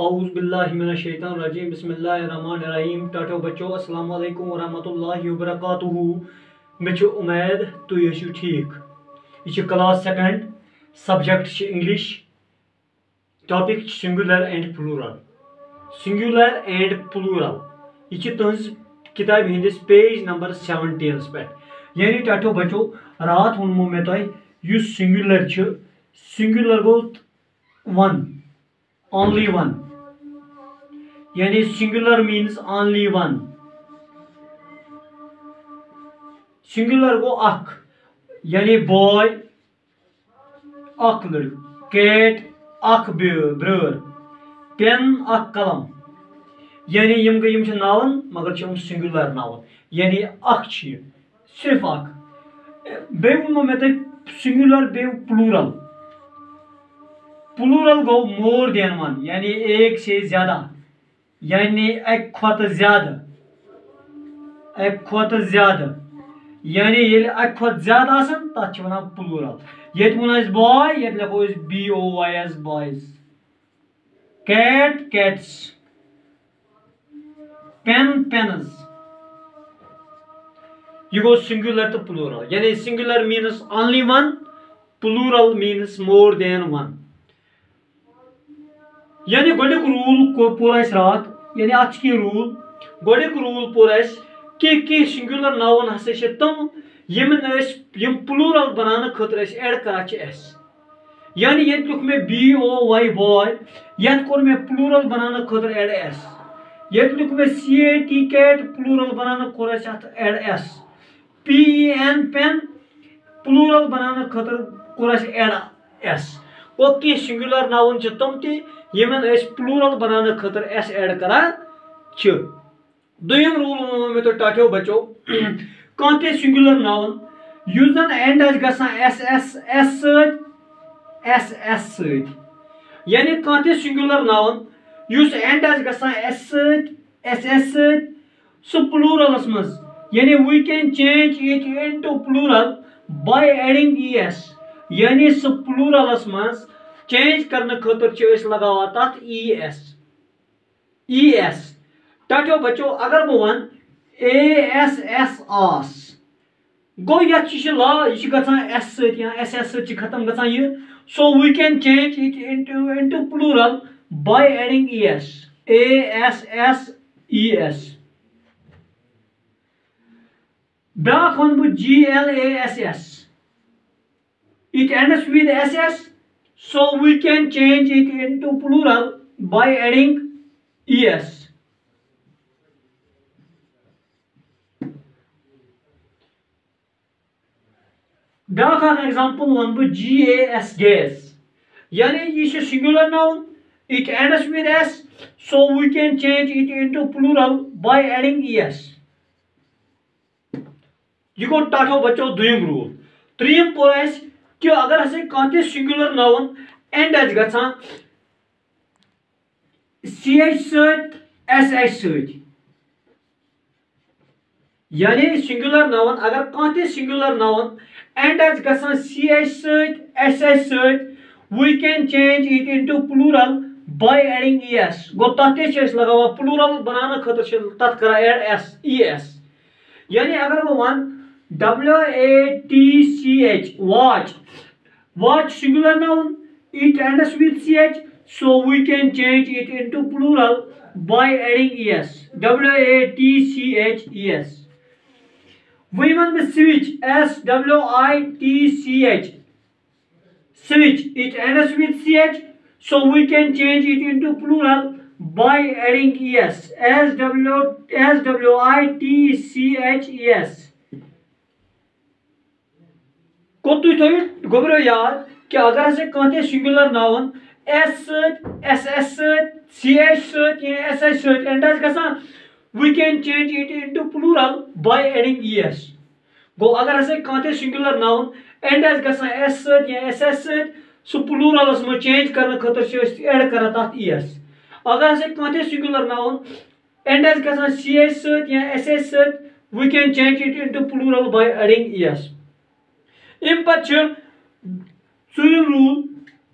औज़ुबिल्लाहिमिनश्शैतानिर्रजीम बिस्मिल्लाहिर्रहमानिर्रहीम। टाटो बच्चों अस्सलाम वालेकुम वरहमतुल्लाहि वबरकातुहू। मे उम्मीद तुम ٲسِو ठीक। यह class second, subject English, topic singular and plural. Singular and plural यह तुज किताब हंदिस पेज नंबर 17 पे। यानी टाटो बच्चों रात वोनमो मे तुम सिंगुलर सिंगुलर गो वन, ओनली वन, यानी singular means only one. Singular गो अख, यानी बॉय अख लड़क, कैट अख ब्रर, पेन अख कलम, यानी यम नावन मगर यम सिंगुलर नावन, यानी अख सिर्फ अख। बे वो मे तुम सिंगुलर बे प्लूरल। प्लूरल गो मोर देन वन, यानी एक से ज्यादा, यानी एक खुत ज्यादा, एक खुत ज्यादा, यानी ये एक खुत ज्यादा आसन तथ वन प्लूरल। ये वन बॉय ये लिखो BOYS boys, cat cats, pen pens. यह गो सिंगुलर तो प्लूरल, यानी singular means only one, plural means more than one. यानी गोडिक रूल पोर रात, यानी अत रूल गोडिक रूल पोर कि सिंगुलर नाउन हसा तम यम प्लूरल बनाने खतर एड कर एस। यानी ये लिख मे BOY बॉय, ये कोर मे प्लूरल बनाने खतर एड एस। ये लिख मे CAT कैट, प्लूरल बनाने कोर add S. PEN pen, plural बनाने खतर कोर एड एस। और कि सिंगुलर नाउन तम तमन प्लूरल बनाने खतर एस एड करान। दुयम रूल मे तो टाटो बच्चों कह सिंगुलर नाउन युस जन एंड SS सत, यानी कह सिंगुलर नाउन युस एंड S SS सह प्लूरलस मज, यानी we can change it into plural by adding ES, यानी सह प्लूरलस मज चेंज करने खतर लगावा तथ ES। टाटो बच्चों अगर बह वन ASS आस गो ये S SS सत खत्म गसान यह। So we can change it into plural by adding ES, ASSES। ब्राक वन बह GLASS, it ends with SS, so we can change it into plural by adding ES। Barack example one बह GAS gas, यानी यह singular noun, it ends with S, so we can change it into plural by adding ES। यह गो टाटो बच्चों दुयम rule. त्रीम पोर कि अगर कह singular noun end गसान CH सत SH सत, यानी सिंगुलर नाउन अगर कह सिंगुलर नाउन एंड गसान CH सत SH सत, we can change it into plural by adding ES। गो तथ लगावा प्लूरल बनाने खतर तथ कर एड ES। यानी अगर बह one WATCH watch, watch singular noun, it ends with CH, so we can change it into plural by adding ES, WATCHES। Women switch, SWITCH, switch, it ends with CH, so we can change it into plural by adding ES, SWITCHES। को तुम गोबरो याद कि अगर कह singular noun S सत SS सत CH सत SH सत एंड गसान, we can change it into plural by adding ES। गो अगर कह सिंगुलर नाउन एंड गसान S सत SS सत, सह प्लूरलस में चेंज करने खतर एड कर तथ ES। अगर कह सिंगुलर नाउन एंड गसान CH सत SH सत, we can change it into plural by adding ES। अम पे रूल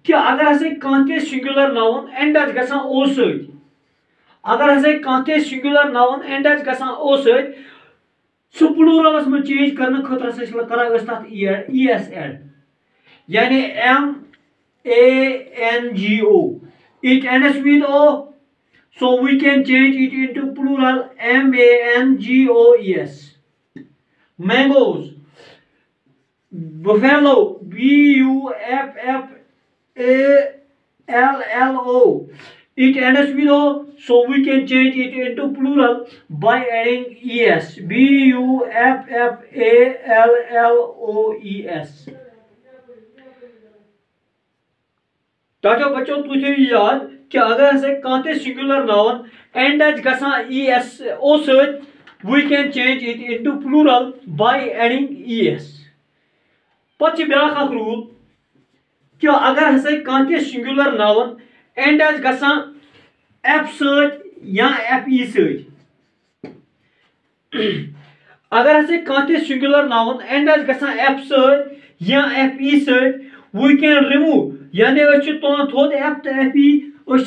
कि अगर हसे कांते सिंगुलर नाउन एंड आज गसान ओ सत अगर हसे कांते सिंगुलर नाउन एंड आज गसान ओ सत सु प्लूरलस में चेंज करने खतर से करा तथ ES एड यानी MANGO it ends with O so we can change it into plural MANGOES mangoes buffalo BUFFALLO it ends with O so we can change it into plural by adding ES BUFFALLOES ताकि बच्चों तुझे याद कि अगर हसे कांते singular noun end आज गसान ES O सत we can change it into plural by adding ES पछ ब्याख रूल कि अगर हसे कांते सिंगुलर नाउन एंड आज गसान F सत या FE सत अगर हसे कांते सिंगुलर नाउन एंड आज गसान F सत या FE सत we can remove यानी तुलान थोद F तो FE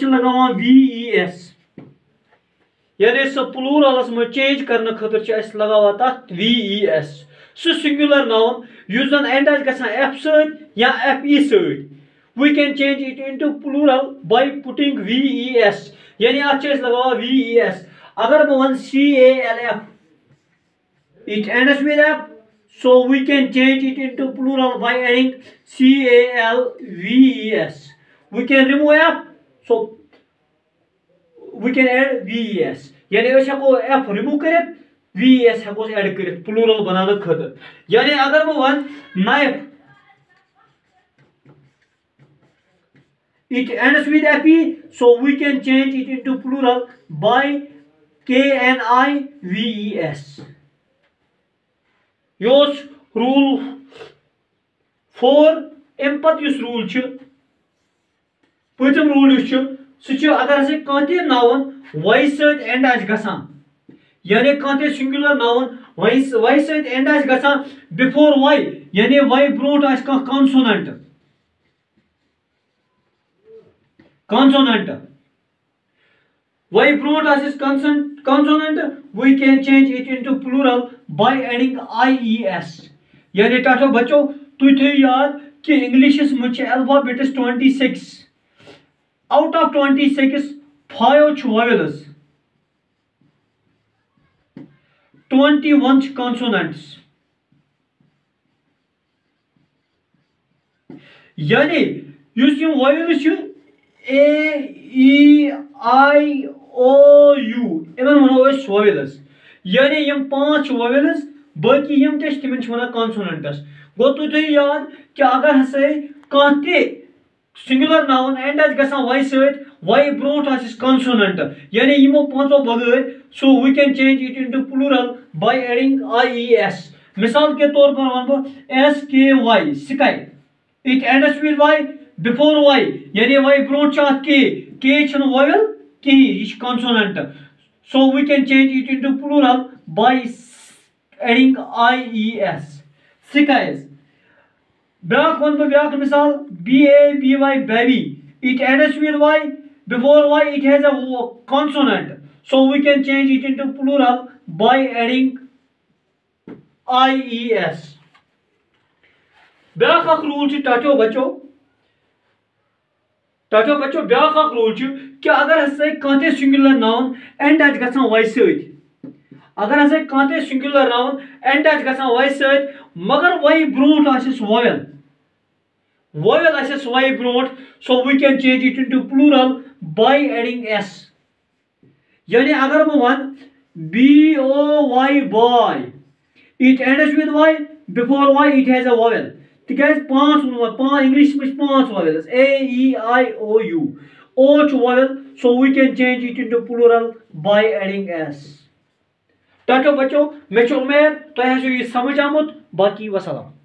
लगावान VES यानी सो प्लूरलस में चेंज करने खतर लगावा तथ VES सो सिंगुलर नाउन युस जन एंड आज गसान F सत या FE सत we can change it into plural by putting VES यानी आज लगावा VES अगर मैं one CALF it ends with F so we can change it into plural by adding CALVES we can remove F so we can add VES यानी हको F remove करित VES हको add करित प्लूरल बनाने खतर यानी अगर मैं one knife it ends with FE so we can change it into plural by KNIVES योस रूल 4 एम्पत युस रूल छ पचम रूल युस छ अगर हसे कांते नाउन Y सत एंड आज गसान यानी कांते सिंगुलर नाउन Y सत एंड आज गसान बिफोर Y यानी Y ब्रोट आज का कॉन्सोनेंट Y ब्रोट आज consonant we can change it into plural by adding IES यानी टाटो बच्चों तुझे थे याद कि इंग्लिश में alphabets 26 out of 26 5 vowels 21 consonants यानी युस यम vowels A E I O U इवन वनो vowels यानी यम 5 vowels बाकी यम तिमन वन कॉन्सोनेंट्स गो तुझे याद कि अगर हसे कांते सिंगुलर नाउन एंड आज गसान Y सत Y ब्रोट आसिस कॉन्सोनेंट यानी यमो पांचो बगैर so we can change it into plural by adding IES मिसाल के तौर पर one SKY sky it ends with Y before Y यानी Y ब्रोट चाह K छन वोवेल की इस consonant so we can change it into plural by adding IES skies ब्राक वन ब्राक मिसाल BABY baby it ends with Y before Y it has a consonant so we can change it into plural by adding IES ब्राक rule टाटो बच्चों ब्याख rule कि अगर हसे कांते सिंगुलर नाउन एंड आज गसान Y सत अगर हसे कांते सिंगुलर नाउन एंड आज गसान Y सत मगर Y ब्रोट आसिस vowel आसिस Y ब्रोट so we can change it into plural by adding S यानी अगर मैं one BOY boy it ends with Y before Y it has a vowel तिकाज 5 English में 5 vowels A E I O U O vowel so we can change it into plural by adding S टाटो बच्चों मैं उम्मीद तो समझ आमुत बाकी वसलाम।